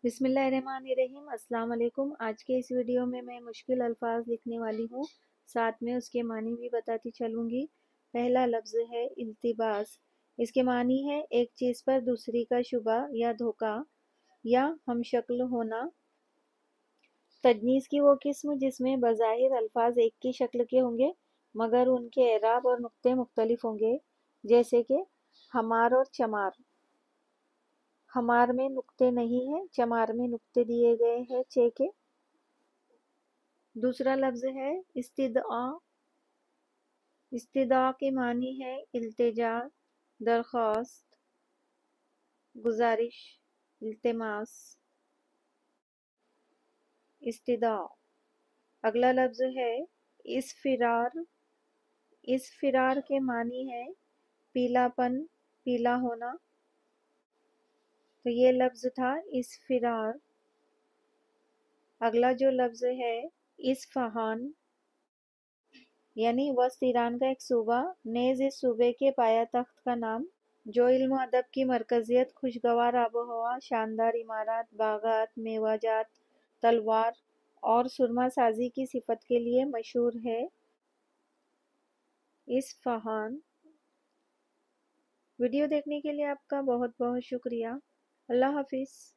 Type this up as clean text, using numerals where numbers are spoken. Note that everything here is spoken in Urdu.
بسم اللہ الرحمن الرحیم۔ السلام علیکم۔ آج کے اس ویڈیو میں مشکل الفاظ لکھنے والی ہوں، ساتھ میں اس کے معنی بھی بتاتی چلوں گی۔ پہلا لفظ ہے التباس۔ اس کے معنی ہے ایک چیز پر دوسری کا شبہ یا دھوکہ یا ہم شکل ہونا۔ تجنیس کی وہ قسم جس میں بظاہر الفاظ ایک کی شکل کے ہوں گے مگر ان کے اعراب اور نقطے مختلف ہوں گے، جیسے کہ ہمار اور چمار۔ ہمار میں نقطے نہیں ہیں، چمار میں نقطے دیے گئے ہیں چھ کے۔ دوسرا لفظ ہے استدعاء۔ استدعاء کے معنی ہے التجا، درخواست، گزارش، التماس۔ استدعاء۔ اگلا لفظ ہے اصفرار۔ اصفرار کے معنی ہے پیلا پن، پیلا ہونا۔ تو یہ لفظ تھا اصفرار۔ اگلا جو لفظ ہے اصفہان، یعنی وسط ایران کا ایک صوبہ، نیز اس صوبے کے پایہ تخت کا نام، جو علم و ادب کی مرکزیت، خوشگوار آب و ہوا، شاندار عمارات، باغات، میوہ جات، تلوار اور سرما سازی کی صفت کے لیے مشہور ہے۔ اصفہان۔ ویڈیو دیکھنے کے لیے آپ کا بہت بہت شکریہ۔ اللہ حافظ۔